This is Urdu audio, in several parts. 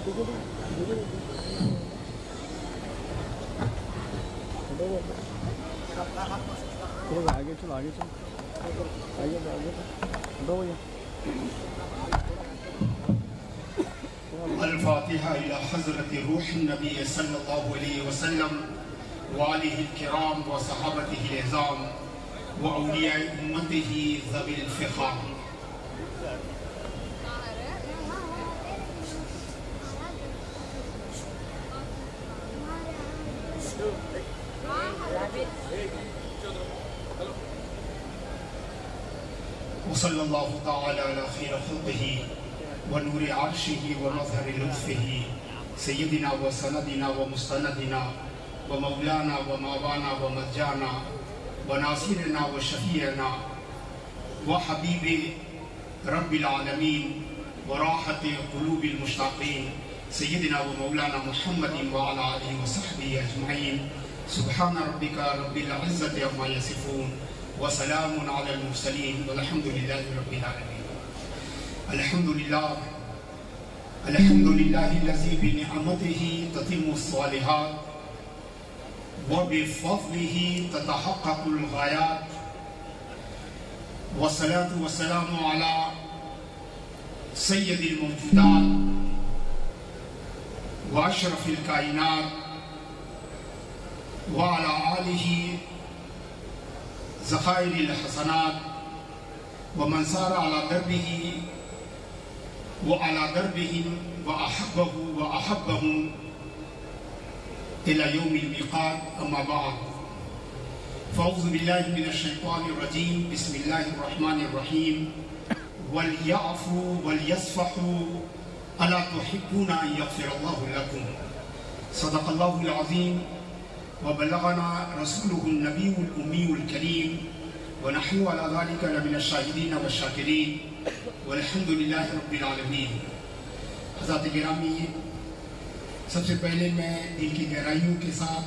آگے چلو آگے چلو آگے دو الفاتحة إلى حضرة روح النبي صلى الله عليه وسلم وآله الكرام وصحابته العظام وأولياء أمته ذوي الفخام. وصلى الله تعالى على خير خلقه ونور عرشه ومظهر لطفه سيدنا وسندنا ومستندنا ومولانا ومولانا ومرجعنا وناصرنا وشفيعنا وحبيب رب العالمين وراحة قلوب المشتاقين سيدنا ومولانا محمد وعلى آله وصحبه أجمعين. سبحان ربك رب العزة عما يصفون وسلام على المرسلين والحمد لله رب العالمين. الحمد لله الذي بنعمته تتم الصالحات وبفضله تتحقق الغايات والصلاة والسلام على سيد الموجودات وأشرف الكائنات وعلى آله ذخائر الحسنات ومن سار على دربه وأحبهم إلى يوم الميقات. أما بعد فأعوذ بالله من الشيطان الرجيم. بسم الله الرحمن الرحيم. وليعفوا وليصفحوا ألا تحبون أن يغفر الله لكم. صدق الله العظيم وبلغنا رسوله النبي الأمي الكريم ونحن على ذلك لمن الشاهدين والشاكرين والحمد لله رب العالمین. حضرات گرامی، سب سے پہلے میں دل کی گہرائیوں کے ساتھ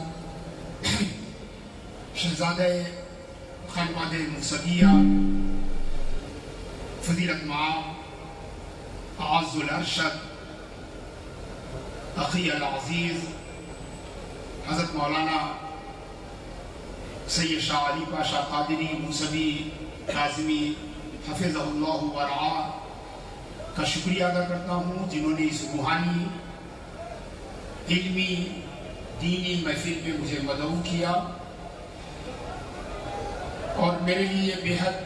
شہزادہ خانوادہ موسویہ فضیلت مآب اعز الارشد اخی العزیز حضرت مولانا سید شاہ علی پاشا قادری موسوی کاظمی حفظہ اللہ ورعاہ کا شکریہ ادا کرتا ہوں، جنہوں نے اس روحانی علمی دینی محفل میں مجھے مدعو کیا، اور میرے لیے یہ بے حد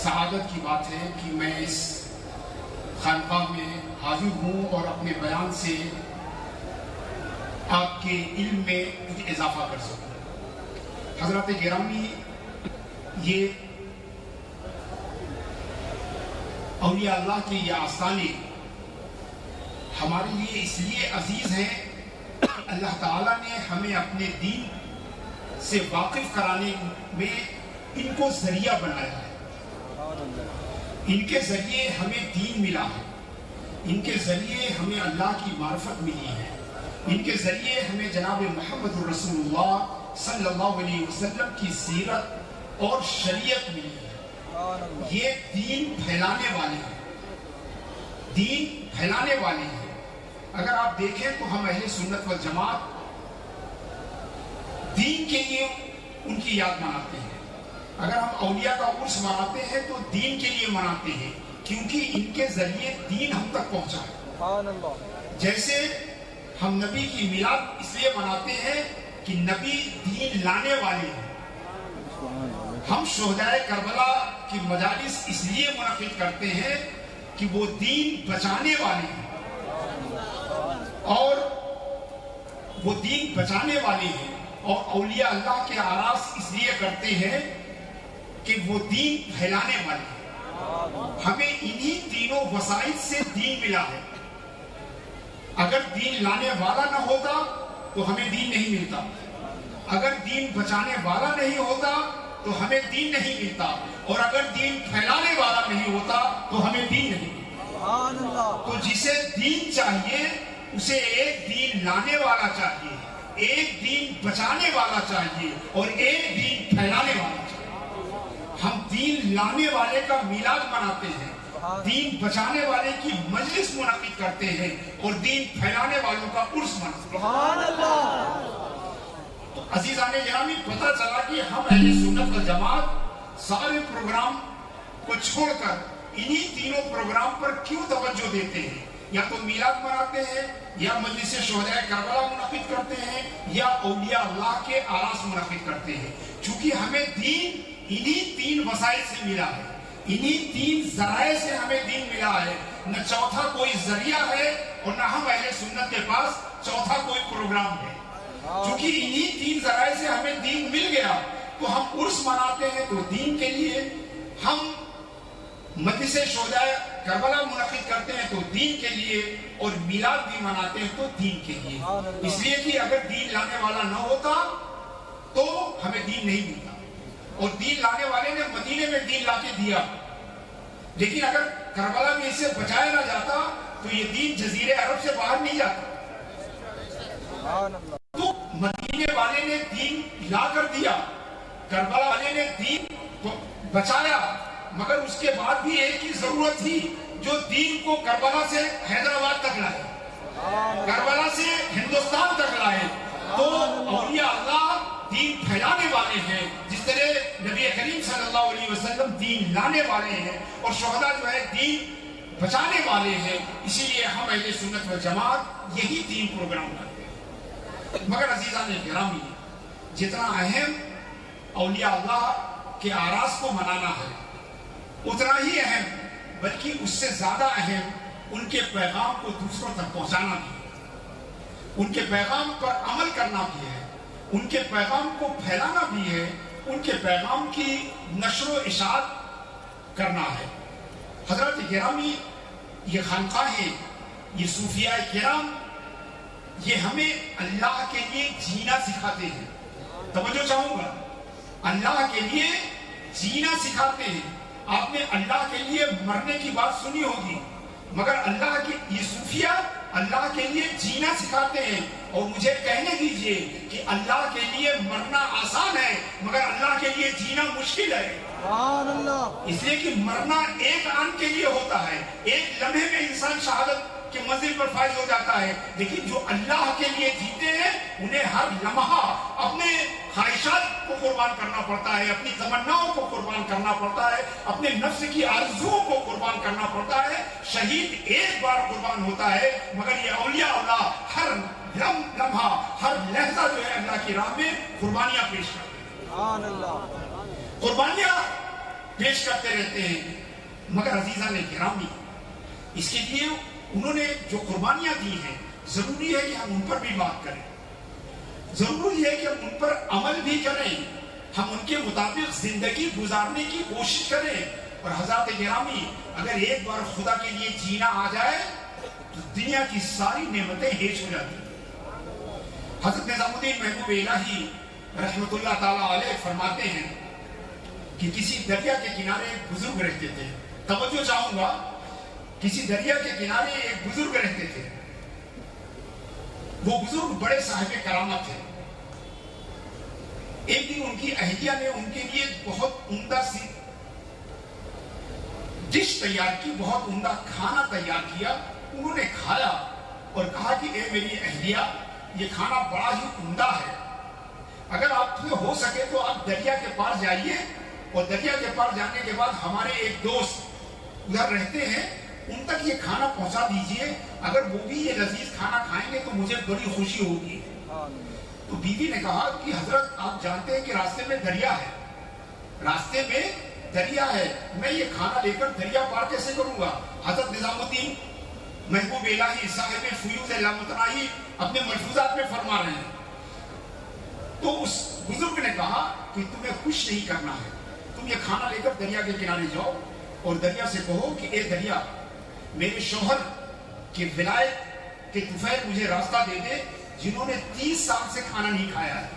سعادت کی بات ہے کہ میں اس خانقاہ میں حاضر ہوں اور اپنے بیان سے آپ کے علم میں کچھ اضافہ کر سکوں. حضرات گرامی، یہ اولیاء اللہ کے یہ آستانے ہمارے لیے اس لیے عزیز ہیں کہ اللہ تعالیٰ نے ہمیں اپنے دین سے واقف کرانے میں ان کو ذریعہ بنایا ہے. ان کے ذریعے ہمیں دین ملا ہے، ان کے ذریعے ہمیں اللہ کی معرفت ملی ہے، ان کے ذریعے ہمیں جناب محمد رسول اللہ صلی اللہ علیہ وسلم کی سیرت اور شریعت ملی ہے. یہ دین پھیلانے والے ہیں، دین پھیلانے والے ہیں. اگر آپ دیکھیں تو ہم اہل سنت والجماعت دین کے لیے ان کی یاد مناتے ہیں. اگر ہم اولیاء کا عرس مناتے ہیں تو دین کے لیے مناتے ہیں، کیونکہ ان کے ذریعے دین ہم تک پہنچا ہے. جیسے ہم نبی کی میلاد اس لیے مناتے ہیں کہ نبی دین لانے والے ہیں. ہم شہدائے کربلا کی مجالس اس لیے منعقد کرتے ہیں کہ وہ دین بچانے والے ہیں، اور وہ دین بچانے والے ہیں. اور اولیاء اللہ کے آراس اس لیے کرتے ہیں کہ وہ دین پھیلانے والے ہیں. ہمیں انہی تینوں وسائل سے دین ملا ہے. اگر دین لانے والا نہ ہوتا تو ہمیں دین نہیں ملتا، اگر دین بچانے والا نہیں ہوتا تو ہمیں دین نہیں ملتا، اور اگر دین پھیلانے والا نہیں ہوتا تو ہمیں دین نہیں ملتا. تو جسے دین چاہیے اسے ایک دین لانے والا چاہیے، ایک دین بچانے والا چاہیے، اور ایک دین پھیلانے والا چاہیے. ہم دین لانے والے کا میلاد مناتے ہیں، دین بچانے والے کی مجلس منعقد کرتے ہیں اور دین پھیلانے والوں کا عرس منعقد کرتے ہیں۔ تو عزیزان گرامی، پتہ چلا کہ ہم اہل سنت والجماعت سارے پروگرام کو چھوڑ کر انہی تینوں پروگرام پر کیوں توجہ دیتے ہیں؟ یا تو میلاد مناتے ہیں، یا مجلس شہداء کربلا منعقد کرتے ہیں، یا اولیاء اللہ کے آراس منعقد کرتے ہیں، چونکہ ہمیں دین انہی تین وسائل سے ملا ہے، انہی تین ذرائع سے ہمیں دین ملا ہے، نہ چوتھا کوئی ذریعہ ہے اور نہ ہم اہل سنت کے پاس چوتھا کوئی پروگرام ہے۔ چونکہ انہی تین ذرائع سے ہمیں دین مل گیا تو ہم عرس مناتے ہیں تو دین کے لیے، ہم مجلس شہداء کربلا منعقد کرتے ہیں تو دین کے لیے، اور میلاد بھی مناتے ہیں تو دین کے لیے، اس لیے کہ اگر دین لانے والا نہ ہوتا تو ہمیں دین نہیں ملتا، اور دین لانے والے نے مدینے میں دین لا کے دیا، لیکن اگر کربلا میں اسے بچایا نہ جاتا تو یہ دین جزیرے عرب سے باہر نہیں جاتا۔ تو مدینے والے نے دین لا کر دیا، کربلا والے نے دین کو بچایا، مگر اس کے بعد بھی ایک ہی ضرورت تھی، جو دین کو کربلا سے حیدرآباد تک لائے، کربلا سے ہندوستان تک لائے۔ تو اولیاء اللہ دین پھیلانے والے ہیں، جس طرح نبی کریم صلی اللہ علیہ وسلم دین لانے والے ہیں، اور شہداء جو ہے دین بچانے والے ہیں۔ اسی لیے ہم اہل سنت والجماعت یہی تین پروگرام کرتے ہیں۔ مگر عزیزان گرامی، جتنا اہم اولیاء اللہ کے آراس کو منانا ہے، اتنا ہی اہم، بلکہ اس سے زیادہ اہم ان کے پیغام کو دوسروں تک پہنچانا بھی ہے، ان کے پیغام پر عمل کرنا بھی ہے، ان کے پیغام کو پھیلانا بھی ہے، ان کے پیغام کی نشر و اشاعت کرنا ہے۔ حضرات گرامی، یہ خانقاہیں، یہ صوفیاء کرام، یہ ہمیں اللہ کے لیے جینا سکھاتے ہیں۔ توجہ چاہوں گا، اللہ کے لیے جینا سکھاتے ہیں۔ آپ نے اللہ کے لیے مرنے کی بات سنی ہوگی، مگر اللہ کے یہ صوفیاء اللہ کے لیے جینا سکھاتے ہیں۔ اور مجھے کہنے دیجئے کہ اللہ کے لیے مرنا آسان ہے، مگر اللہ کے لیے جینا مشکل ہے۔ اس لیے کہ مرنا ایک آن کے لیے ہوتا ہے، ایک لمحے میں انسان شہادت کے منزل پر فائز ہو جاتا ہے، لیکن جو اللہ کے لیے جیتے ہیں انہیں ہر لمحہ اپنے خواہشات کو قربان کرنا پڑتا ہے، اپنی تمناؤں کو قربان کرنا پڑتا ہے، اپنے نفس کی آرزوؤں کو قربان کرنا پڑتا ہے۔ شہید ایک بار قربان ہوتا ہے، مگر یہ اولیاء اللہ ہر لمحہ، ہر لحظہ جو ہے اللہ کی راہ میں قربانیاں پیش کرتے ہیں، قربانیاں پیش کرتے رہتے ہیں۔ مگر عزیزان گرامی، اس کے لیے انہوں نے جو قربانیاں دی ہیں، ضروری ہے کہ ہم ان پر بھی بات کریں، ضروری ہے کہ ہم ان پر عمل بھی کریں، ہم ان کے مطابق زندگی گزارنے کی کوشش کریں۔ اور حضرات گرامی، اگر ایک بار خدا کے لیے جینا آ جائے تو دنیا کی ساری نعمتیں ہیچ ہو جاتی ہیں۔ حضرت نظام الدین محبوب الہی رحمت اللہ تعالیٰ علیہ فرماتے ہیں کہ کسی دریا کے کنارے ایک بزرگ رہتے تھے۔ توجہ چاہوں گا، کسی دریا کے کنارے ایک بزرگ رہتے تھے، وہ بزرگ بڑے صاحب کرامت تھے۔ ایک دن ان کی اہلیہ نے ان کے لیے بہت عمدہ سی ڈش تیار کی، بہت عمدہ کھانا تیار کیا۔ انہوں نے کھایا اور کہا کہ اے میری اہلیہ، یہ کھانا بڑا ہی عمدہ ہے، اگر آپ سے ہو سکے تو آپ دریا کے پاس جائیے، اور دریا کے پاس جانے کے بعد ہمارے ایک دوست ادھر رہتے ہیں، ان تک یہ کھانا پہنچا دیجئے، اگر وہ بھی یہ لذیذ کھانا کھائیں گے تو مجھے بڑی خوشی ہوگی۔ تو بیوی نے کہا کہ حضرت آپ جانتے ہیں کہ راستے میں دریا ہے، راستے میں دریا ہے، میں یہ کھانا لے کر دریا پار کیسے کروں گا؟ حضرت نظام الدین محبوب الہی صاحب فیوض لامتناہی اپنے ملفوظات میں فرما رہے ہیں۔ تو اس بزرگ نے کہا کہ تمہیں خوش نہیں کرنا ہے، تم یہ کھانا لے کر دریا کے کنارے جاؤ اور دریا سے کہو کہ اے دریا، میرے شوہر کے ولایت کے طفیل مجھے راستہ دے دے، جنہوں نے 30 سال سے کھانا نہیں کھایا ہے۔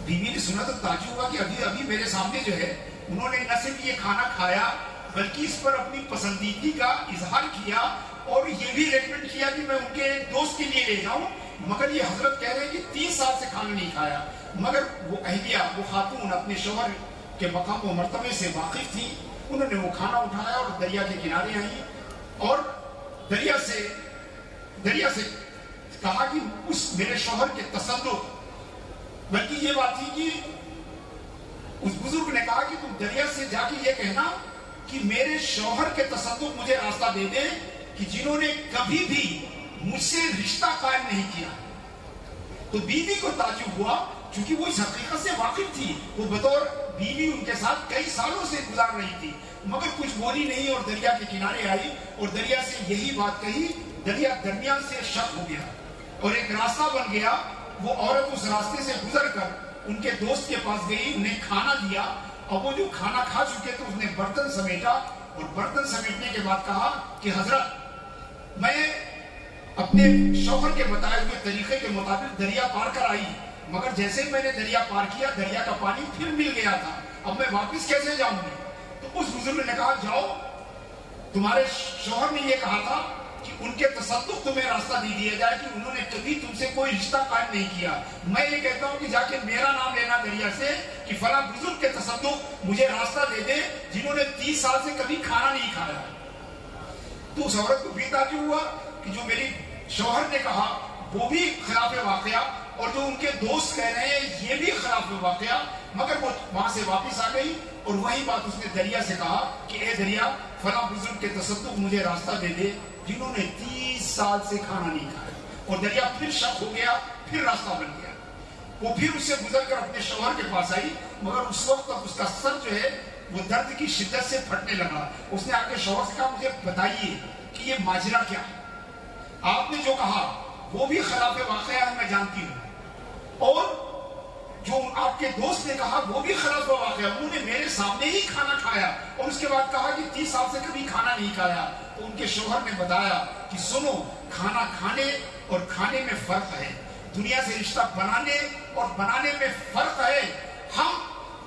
بیوی نے سنا تو تعجب ہوا کہ ابھی میرے سامنے جو ہے، انہوں نے نہ صرف یہ کھانا کھایا بلکہ اس پر اپنی پسندیدگی کا اظہار کیا، اور یہ بھی ریکمنڈ کیا کہ میں ان کے ایک دوست کے لیے لے جاؤں، مگر یہ حضرت کہہ رہے ہیں کہ 30 سال سے کھانا نہیں کھایا۔ مگر وہ اہلیہ، وہ خاتون اپنے شوہر کے مقام و مرتبے سے واقف تھی، انہوں نے وہ کھانا اٹھایا اور دریا کے کنارے آئی اور دریا سے کہا کہ اس میرے شوہر کے تصدق، بلکہ یہ بات تھی کہ اس بزرگ نے کہا کہ تم دریا سے جا کے یہ کہنا کہ میرے شوہر کے تصدق مجھے راستہ دے دے کہ جنہوں نے کبھی بھی مجھ سے رشتہ قائم نہیں کیا۔ تو بیوی کو تعجب ہوا، چونکہ وہ اس حقیقت سے واقف تھی، وہ بطور بیوی ان کے ساتھ کئی سالوں سے گزار رہی تھی، مگر کچھ بولی نہیں اور دریا کے کنارے آئی اور دریا سے یہی بات کہی۔ دریا درمیان سے شق ہو گیا اور ایک راستہ بن گیا۔ وہ عورت اس راستے سے گزر کر ان کے دوست کے پاس گئی، انہیں کھانا دیا اور وہ جو کھانا کھا چکے تو اس نے برتن سمیٹا اور برتن سمیٹنے کے بعد کہا کہ حضرت میں اپنے شوہر کے بتائے ہوئے طریقے کے مطابق دریا پار کر آئی، مگر جیسے میں نے دریا پار کیا دریا کا پانی پھر مل گیا تھا، اب میں واپس کیسے جاؤں گی؟ تو اس بزرگ نے کہا جاؤ، تمہارے شوہر نے یہ کہا تھا کہ ان کے تصدق تمہیں راستہ دے دیا جائے کہ انہوں نے کبھی تم سے کوئی رشتہ قائم نہیں کیا۔ میں یہ کہتا ہوں کہ جا کے میرا نام لینا دریا سے کہ فلاں بزرگ کے تصدق مجھے راستہ دے دے جنہوں نے 30 سال سے کبھی کھانا نہیں کھایا۔ تو اس عورت کو بھی تعجب ہوا کہ جو میری شوہر نے کہا وہ بھی خلاف واقعہ اور جو ان کے دوست کہہ رہے ہیں یہ بھی خلاف واقعہ، مگر وہ وہاں سے واپس آ گئی اور وہی بات اس نے دریا سے کہا کہ اے دریا فلاں بزرگ کے تصدق مجھے راستہ دے دے جنہوں نے 30 سال سے کھانا نہیں کھایا۔ اور دریا پھر شک ہو گیا، پھر راستہ بن گیا۔ وہ پھر اس سے گزر کر اپنے شوہر کے پاس آئی، مگر اس وقت تک اس کا سر جو ہے وہ درد کی شدت سے پھٹنے لگا۔ اس نے آ کے شوہر سے کہا مجھے بتائیے کہ یہ ماجرا کیا ہے؟ آپ نے جو کہا وہ بھی خلاف واقعہ ہے، میں جانتی ہوں، اور جو آپ کے دوست نے کہا وہ بھی خلاف واقعہ، انہوں نے میرے سامنے ہی کھانا کھایا اور اس کے بعد کہا کہ 30 سال سے کبھی کھانا نہیں کھایا۔ تو ان کے شوہر نے بتایا کہ سنو، کھانا کھانے اور کھانے میں فرق ہے، دنیا سے رشتہ بنانے اور بنانے میں فرق ہے۔ ہم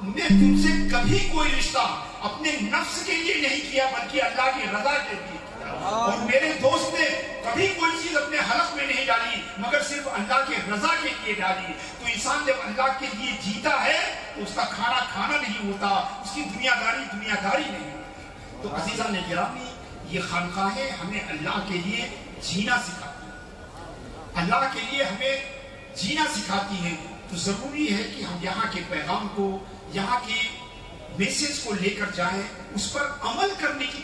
نے تم سے کبھی کوئی رشتہ اپنے نفس کے لیے نہیں کیا بلکہ اللہ کی رضا کے لیے کیا، اور میرے دوست نے کبھی کوئی چیز اپنے حلق میں نہیں ڈالی مگر صرف اللہ کے رضا کے لیے ڈالی۔ تو انسان جب اللہ کے لیے جیتا ہے تو اس کا کھانا کھانا نہیں ہوتا، اس کی دنیا داری نہیں ہوتی۔ تو عزیزان گرامی، یہ خانقاہیں ہمیں اللہ کے لیے جینا سکھاتی ہیں، اللہ کے لیے ہمیں جینا سکھاتی ہیں۔ تو ضروری ہے کہ ہم یہاں کے پیغام کو، یہاں کی میسج کو لے کر جائیں، اس پر عمل کرنے کی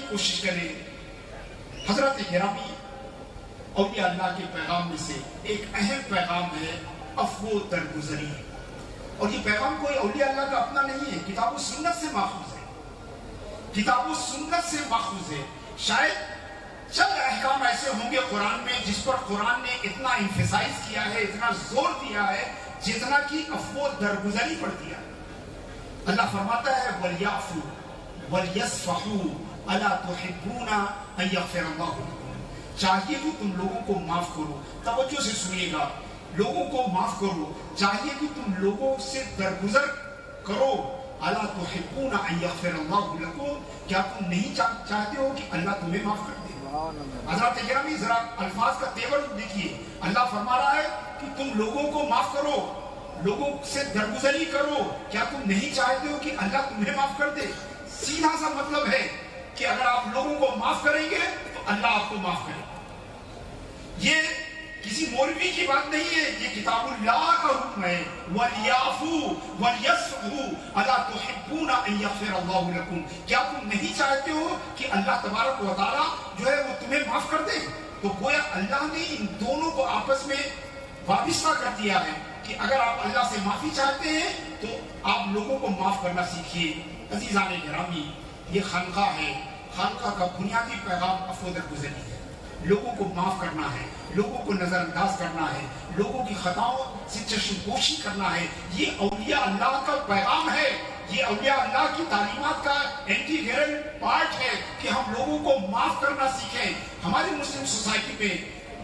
کوشش کریں، حضرت گرامی، اولیاء اللہ کے پیغام میں سے ایک اہم پیغام ہے عفو درگزری، اور یہ پیغام کوئی اولیاء اللہ کا اپنا نہیں ہے، کتاب و سنت سے ماخوذ ہے۔ شاید چند احکام ایسے ہوں گے قرآن میں جس پر قرآن نے اتنا امفسائز کیا ہے، اتنا زور دیا ہے، جتنا کہ عفو درگزری پر دیا ہے۔ اللہ فرماتا ہے وَلْيَعْفُوا وَلْيَصْفَحُوا أَلَا تُحِبُّونَ أَن يَغْفِرَ اللَّهُ لَكُمْ۔ چاہیے کہ تم لوگوں کو معاف کرو، توجہ سے سنیے گا، لوگوں کو معاف کرو، چاہیے کہ تم لوگوں سے درگزر کرو۔ أَلَا تُحِبُّونَ أَن يَغْفِرَ اللَّهُ لَكُمْ، کیا تم نہیں چاہتے ہو کہ اللہ تمہیں معاف کر دے؟ حضرات گرامی، ذرا الفاظ کا تیور دیکھیے، اللہ فرما رہا ہے کہ تم لوگوں کو معاف کرو، لوگوں سے درگزری کرو، کیا تم نہیں چاہتے ہو کہ اللہ تمہیں معاف کر دے؟ سیدھا سا مطلب ہے کہ اگر آپ لوگوں کو معاف کریں گے تو اللہ آپ کو معاف کرے گا۔ یہ کسی مولوی کی بات نہیں ہے، یہ کتاب اللہ کا حکم ہے۔ وَلْيَعْفُوا وَلْيَصْفَحُوا أَلَا تُحِبُّونَ أَن يَغْفِرَ اللَّهُ لَكُمْ، کیا تم نہیں چاہتے ہو کہ اللہ تبارک و تعالیٰ جو ہے وہ تمہیں معاف کر دے؟ تو گویا اللہ نے ان دونوں کو آپس میں وابستہ کر دیا ہے کہ اگر آپ اللہ سے معافی چاہتے ہیں تو آپ لوگوں کو معاف کرنا سیکھیے۔ عزیزان گرامی، یہ خانقاہ ہے، خانقاہ کا بنیادی پیغام عفو درگزری ہے، لوگوں کو معاف کرنا ہے، لوگوں کو نظر انداز کرنا ہے، لوگوں کی خطاؤں سے چشم پوشی کرنا ہے۔ یہ اولیاء اللہ کا پیغام ہے، یہ اولیاء اللہ کی تعلیمات کا انٹیگرل پارٹ ہے کہ ہم لوگوں کو معاف کرنا سیکھیں۔ ہماری مسلم سوسائٹی میں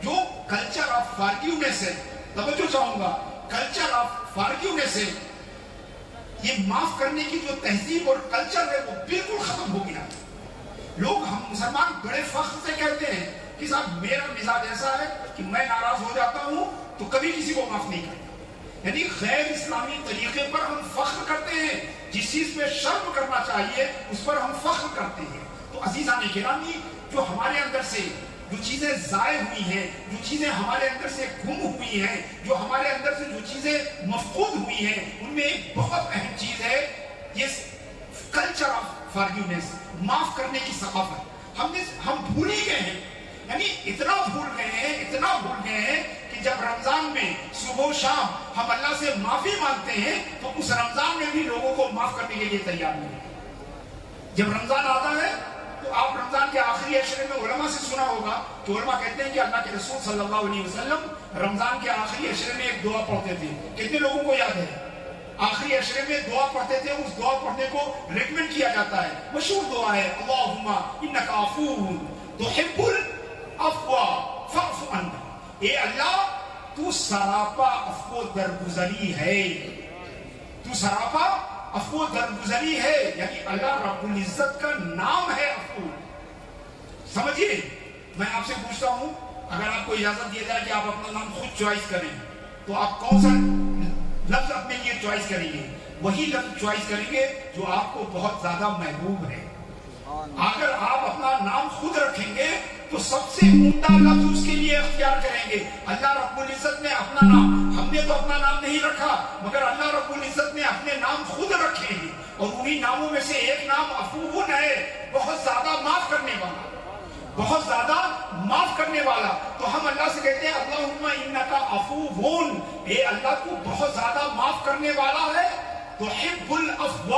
جو کلچر آف فارگیونیس ہے، توجہ چاہوں گا، کلچر آف فارگیونیس ہے، یہ معاف کرنے کی جو تہذیب اور کلچر ہے وہ بالکل ختم ہو گیا۔ لوگ، ہم مسلمان بڑے فخر سے کہتے ہیں کہ صاحب میرا مزاج ایسا ہے کہ میں ناراض ہو جاتا ہوں تو کبھی کسی کو معاف نہیں کرتا، یعنی غیر اسلامی طریقے پر ہم فخر کرتے ہیں، جس چیز پہ شرم کرنا چاہیے اس پر ہم فخر کرتے ہیں۔ تو عزیزان گرامی، جو ہمارے اندر سے جو چیزیں ضائع ہوئی ہیں، جو چیزیں ہمارے اندر سے گم ہوئی ہیں، جو ہمارے اندر سے جو چیزیں مفقود ہوئی ہیں، ان میں ایک بہت اہم چیز ہے یہ کلچر آف فارگیونیس، معاف کرنے کی ثقافت۔ ہم بھول ہی گئے ہیں، یعنی اتنا بھول گئے ہیں کہ جب رمضان میں صبح و شام ہم اللہ سے معافی مانگتے ہیں تو اس رمضان میں بھی لوگوں کو معاف کرنے کے لیے تیار نہیں ہے۔ جب رمضان آتا ہے تو آپ رمضان کے آخری عشرے میں علماء سے سنا ہوگا کہ علماء کہتے ہیں کہ اللہ کے رسول صلی اللہ علیہ وسلم رمضان کے آخری عشرے میں ایک دعا پڑھتے تھے۔ کتنے لوگوں کو یاد ہے؟ آخری عشرے میں دعا پڑھتے تھے، اس دعا پڑھنے کو ریکمینڈ کیا جاتا ہے، مشہور دعا ہے، اللہم انک عفو تحب العفو فاعف عنا۔ اے اللہ تو سراپا عفو درگزری ہے، تو سراپا عفو درگزری ہے، یعنی اللہ رب العزت کا نام ہے عفو۔ سمجھیے، میں آپ سے پوچھتا ہوں، اگر آپ کو اجازت دیا جائے کہ آپ اپنا نام خود چوائس کریں تو آپ کون سا لفظ اپنے لیے چوائس کریں گے؟ وہی لفظ چوائس کریں گے جو آپ کو بہت زیادہ محبوب ہے۔ اگر آپ اپنا نام خود رکھیں گے تو سب سے عمدہ لفظ اس کے لیے اختیار کریں گے۔ اللہ رب العزت نے اپنا نام، ہم نے تو اپنا نام نہیں رکھا مگر اللہ رب العزت نے اپنے نام خود رکھے ہیں، اور انہی ناموں میں سے ایک نام عفو ہے، بہت زیادہ معاف کرنے والا، بہت زیادہ معاف کرنے والا۔ تو ہم اللہ سے کہتے ہیں اللہم انکا عفو، اے اللہ تو بہت زیادہ معاف کرنے والا ہے، تحب العفو،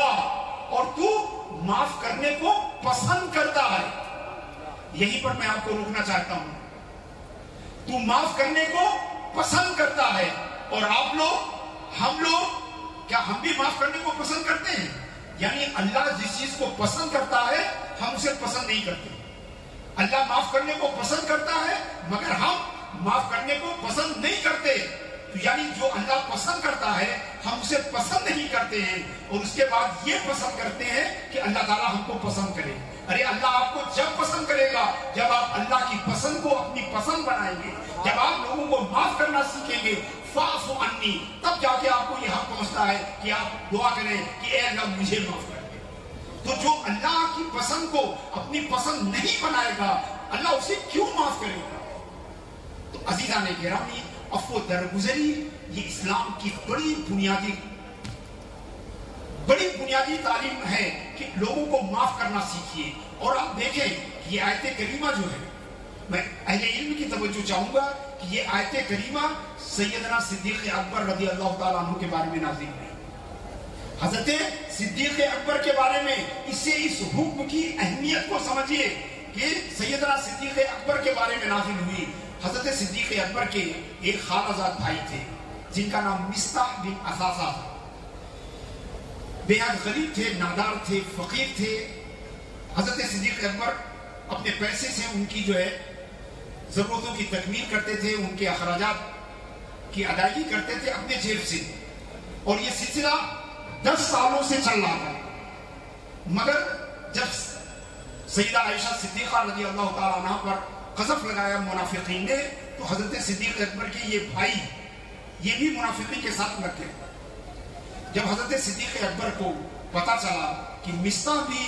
اور تو معاف کرنے کو پسند کرتا ہے۔ یہیں پر میں آپ کو روکنا چاہتا ہوں، تو معاف کرنے کو پسند کرتا ہے، اور آپ لوگ، ہم لوگ، کیا ہم بھی معاف کرنے کو پسند کرتے ہیں؟ یعنی اللہ جس چیز کو پسند کرتا ہے ہم اسے پسند نہیں کرتے۔ اللہ معاف کرنے کو پسند کرتا ہے مگر ہم معاف کرنے کو پسند نہیں کرتے۔ یعنی جو اللہ پسند کرتا ہے ہم اسے پسند نہیں کرتے ہیں، اور اس کے بعد یہ پسند کرتے ہیں کہ اللہ تعالیٰ ہم کو پسند کرے۔ ارے اللہ آپ کو جب پسند کرے گا جب آپ اللہ کی پسند کو اپنی پسند بنائیں گے، جب آپ لوگوں کو معاف کرنا سیکھیں گے، فاعف عنی، تب جا کے آپ کو یہ حق پہنچتا ہے کہ آپ دعا کریں کہ اے اللہ مجھے معاف کر دے۔ تو جو اللہ کی پسند کو اپنی پسند نہیں بنائے گا اللہ اسے کیوں معاف کرے گا؟ تو عزیزان گرامی، عفو درگزری یہ اسلام کی بڑی بنیادی تعلیم ہے کہ لوگوں کو معاف کرنا سیکھیے۔ اور آپ دیکھیں یہ آیت کریمہ جو ہے، میں اہل علم کی توجہ چاہوں گا کہ یہ آیت کریمہ سیدنا صدیق اکبر رضی اللہ تعالیٰ عنہ کے بارے میں نازل ہوئی۔ حضرت صدیق اکبر کے بارے میں اس سے اس حکم کی اہمیت کو سمجھیے کہ سیدنا صدیق اکبر کے بارے میں نازل ہوئی۔ حضرت صدیق اکبر کے ایک خالازاد بھائی تھے جن کا نام مصطح بن اثاثہ تھا، بے حد غریب تھے، نادار تھے، فقیر تھے۔ حضرت صدیق اکبر اپنے پیسے سے ان کی جو ہے ضرورتوں کی تکمیل کرتے تھے، ان کے اخراجات کی ادائیگی کرتے تھے اپنے جیب سے، اور یہ سلسلہ 10 سالوں سے چل رہا تھا۔ مگر جب سیدہ عائشہ صدیقہ رضی اللہ تعالیٰ عنہ پر قذف لگایا منافقین نے، تو حضرت صدیق اکبر کے یہ بھائی یہ بھی منافقین کے ساتھ لگ گئے۔ جب حضرت صدیق اکبر کو پتا چلا کہ مصطح بھی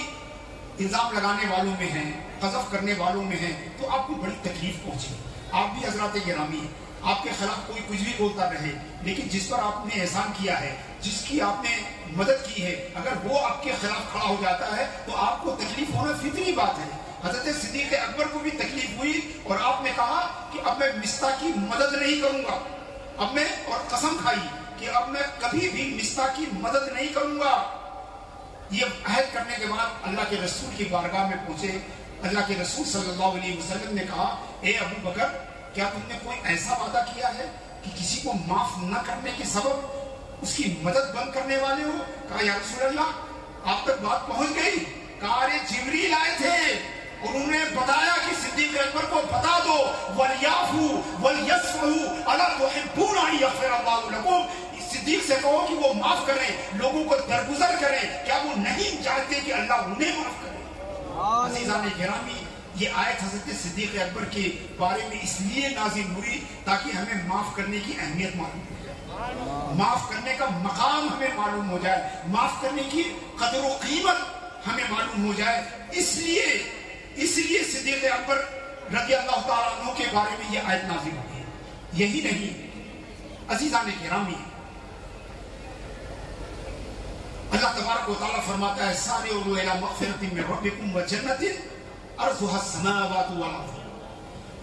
الزام لگانے والوں میں ہیں، قذف کرنے والوں میں ہیں، تو آپ کو بڑی تکلیف پہنچی۔ آپ بھی حضرات گرامی، آپ کے خلاف کوئی کچھ بھی بولتا رہے، لیکن جس پر آپ نے احسان کیا ہے، جس کی آپ نے مدد کی ہے، اگر وہ آپ کے خلاف کھڑا ہو جاتا ہے تو آپ کو تکلیف ہونا فطری بات ہے۔ حضرت صدیق اکبر کو بھی تکلیف ہوئی، اور آپ نے کہا کہ اب میں مصطح کی مدد نہیں کروں گا، اب میں، اور قسم کھائی کہ اب میں کبھی بھی مصطح کی مدد نہیں کروں گا۔ یہ عہد کرنے کے بعد اللہ کے رسول کی بارگاہ میں پہنچے۔ اللہ کے رسول صلی اللہ علیہ وسلم نے کہا، اے ابو بکر، کیا تم نے کوئی ایسا وعدہ کیا ہے کہ کسی کو معاف نہ کرنے کے سبب اس کی مدد بند کرنے والے ہو؟ کہا یا رسول اللہ، آپ تک بات پہنچ گئی؟ کہا ارے جبریل آئے تھے، انہوں نے بتایا کہ صدیق اکبر کو بتا دو، وَلْيَعْفُوا وَلْيَصْفَحُوا أَلَا تُحِبُّونَ أَن يَغْفِرَ اللَّهُ لَكُمْ۔ صدیق سے کہو کہ وہ معاف کریں، لوگوں کو درگزر کریں، کیا وہ نہیں چاہتے کہ اللہ انہیں معاف کرے؟ عزیزان گرامی، یہ آیت حضرت صدیق اکبر کے بارے میں اس لیے نازل ہوئی تاکہ ہمیں معاف کرنے کی اہمیت معلوم ہو جائے۔ معاف کرنے کا مقام ہمیں معلوم ہو جائے، معاف کرنے کی قدر و قیمت ہمیں معلوم ہو جائے. اس لیے صدیق اکبر رضی اللہ تعالیٰ عنہ کے بارے میں یہ آیت نازل ہوئی. یہی نہیں عزیزان گرامی، اللہ تبارک و تعالیٰ فرماتا ہے سارعوا الی مغفرۃ من ربکم وجنۃ عرضها السماوات والارض،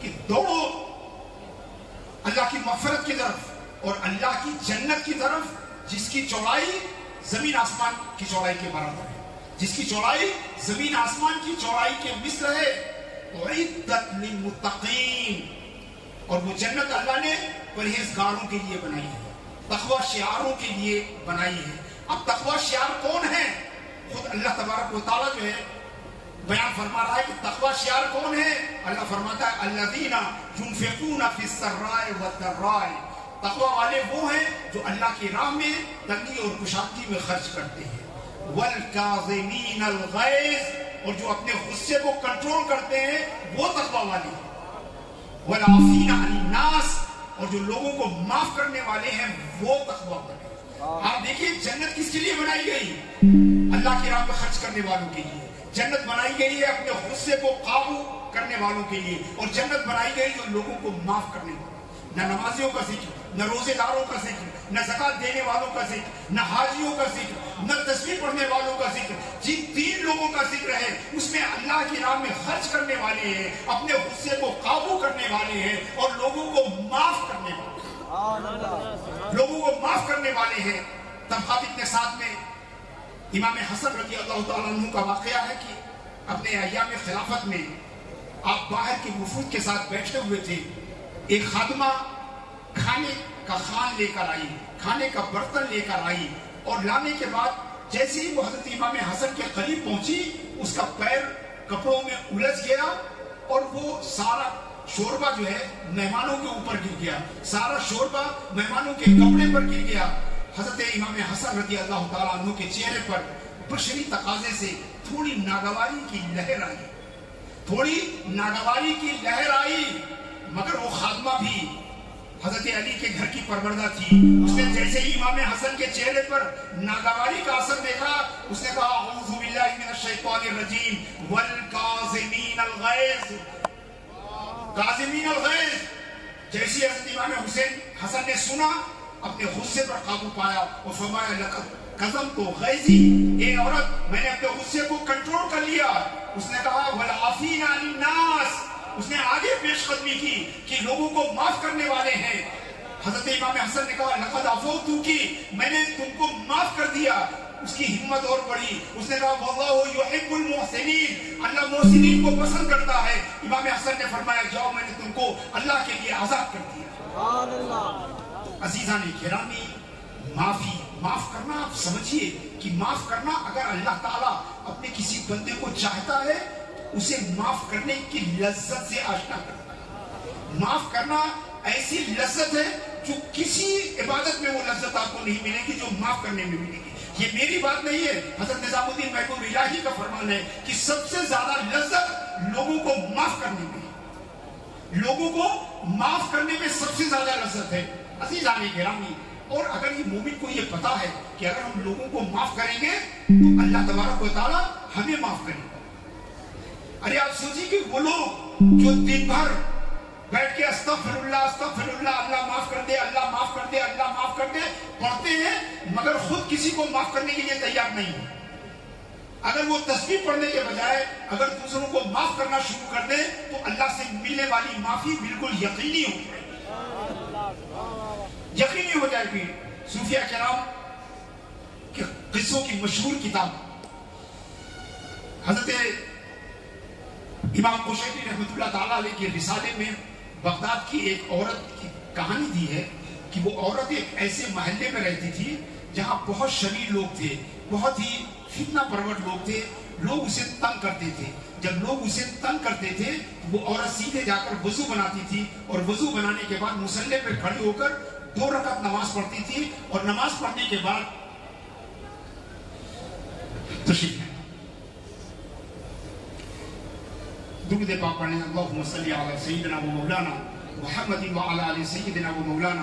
کہ دوڑو اللہ کی مغفرت کی طرف اور اللہ کی جنت کی طرف جس کی چوڑائی زمین آسمان کی چوڑائی کے برابر ہے، جس کی چوڑائی زمین آسمان کی چوڑائی کے مثل ہے. اعدت للمتقین، اور وہ جنت اللہ نے پرہیزگاروں کے لیے بنائی ہے، تقوی شعاروں کے لیے بنائی ہے. اب تقوی شعار کون ہے؟ خود اللہ تبارک و تعالیٰ جو ہے بیان فرما رہا ہے کہ تقوی شعار کون ہے. اللہ فرماتا ہے الذین ينفقون فی السراء والضراء، تقوی والے وہ ہیں جو اللہ کی راہ میں تنگی اور کشادگی میں خرچ کرتے ہیں. والکاظمین الغیظ، اور جو اپنے غصے کو کنٹرول کرتے ہیں وہ تقوی والے ہیں. والعافین عن الناس، اور جو لوگوں کو معاف کرنے والے ہیں وہ تقوی والے ہیں. آپ دیکھیے جنت کس کے لیے بنائی گئی؟ اللہ کی راہ میں خرچ کرنے والوں کے لیے. جنت بنائی گئی ہے اپنے غصے کو قابو کرنے والوں کے لیے، اور جنت بنائی گئی جو لوگوں کو معاف کرنے والوں. نہ نمازیوں کا ذکر، نہ روزے داروں کا ذکر، نہ زکات دینے والوں کا ذکر، نہ حاجیوں کا ذکر، نہ تسبیح پڑھنے والوں کا ذکر. جن 3 لوگوں کا ذکر ہے اس میں اللہ کی راہ میں خرچ کرنے والے ہیں، اپنے غصے کو قابو کرنے والے ہیں، اور لوگوں کو معاف کرنے والے ہیں. لوگوں کو معاف کرنے والے ہیں. طبقات ابن سعد میں امام حسن رضی اللہ تعالیٰ عنہ کا واقعہ ہے کہ اپنے ایام خلافت میں آپ باہر کے وفود کے ساتھ بیٹھے ہوئے تھے. ایک خادمہ کھانے کا خوان لے کر آئی، کھانے کا برتن لے کر آئی، اور لانے کے بعد جیسے ہی وہ حضرت امام حسن کے قریب پہنچی اس کا پیر کپڑوں میں الجھ گیا اور وہ سارا شوربہ جو ہے مہمانوں کے اوپر گر گیا، سارا شوربہ مہمانوں کے کپڑے پر گر گیا. حضرت امام حسن رضی اللہ تعالیٰ عنہ کے چہرے پر بشری تقاضے سے تھوڑی ناگواری کی لہر آئی، تھوڑی ناگواری کی لہر آئی. مگر وہ خادمہ بھی حضرت علی کے گھر کی پروردہ تھی. اس نے جیسے ہی امام حسن کے چہرے پر ناگواری کا اثر دیکھا اس نے کہا اعوذ باللہ من الشیطان الرجیم والکاظمین الغیظ. کاظمین الغیظ. جیسی حضرت امام حسن نے سنا اپنے غصے پر قابو پایا اور فرمایا لقد قذمت غیظی، اے عورت میں نے اپنے غصے کو کنٹرول کر لیا. اس نے کہا والعافین عن الناس، اس نے آگے پیش قدمی کی کہ لوگوں کو معاف کرنے والے ہیں. حضرت امام حسن نے کہا لقد عفوت کی، میں نے تم کو معاف کر دیا. اس کی ہمت اور بڑھی. اس نے کہا واللہ یحب المحسنین، اللہ محسنین کو پسند کرتا ہے. امام حسن نے فرمایا جاؤ میں نے تم کو اللہ کے لیے آزاد کر دیا. سبحان اللہ. عزیزان گرامی، معاف کرنا آپ سمجھیے کہ معاف کرنا اگر اللہ تعالیٰ اپنے کسی بندے کو چاہتا ہے اسے معاف کرنے کی لذت سے آشنا کرتا ہے. معاف کرنا ایسی لذت ہے جو کسی عبادت میں وہ لذت آپ کو نہیں ملے گی جو معاف کرنے میں ملے گی. یہ میری بات نہیں ہے، حضرت نظام الدین محبوب الہی کا فرمان ہے کہ سب سے زیادہ لذت لوگوں کو معاف کرنے میں، لوگوں کو معاف کرنے میں سب سے زیادہ لذت ہے. عزیزان گرامی، اور اگر یہ مومن کو یہ پتا ہے کہ اگر ہم لوگوں کو معاف کریں گے تو اللہ تبارک و تعالیٰ ہمیں معاف کرے گا. ارے آپ سوچیے کہ وہ لوگ جو دن بھر بیٹھ کے استغفر اللہ اللہ معاف کر دے، اللہ معاف کر دے، اللہ معاف کر دے پڑھتے ہیں مگر خود کسی کو معاف کرنے کے لیے تیار نہیں ہے. اگر وہ تسبیح پڑھنے کے بجائے اگر دوسروں کو معاف کرنا شروع کر دے تو اللہ سے ملنے والی معافی بالکل یقینی ہو جائے، یقینی ہو جائے گی. صوفیہ کرام کے قصوں کی مشہور کتاب حضرت امام قشیری رحمۃ اللہ تعالیٰ علیہ کے رسالے میں بغداد کی ایک عورت کی کہانی دی ہے کہ وہ عورت ایک ایسے محلے میں رہتی تھی جہاں بہت شریر لوگ تھے، بہت ہی فتنہ پرور لوگ تھے. لوگ اسے تنگ کرتے تھے. جب لوگ اسے تنگ کرتے تھے وہ عورت سیدھے جا کر وضو بناتی تھی اور وضو بنانے کے بعد مصلی پہ کھڑی ہو کر 2 رکعت نماز پڑھتی تھی اور نماز پڑھنے کے بعد تشریف ہے درود پاک پڑھیں. اللہم صلی علی سیدنا و مولانا محمد وعلی آل سیدنا و مولانا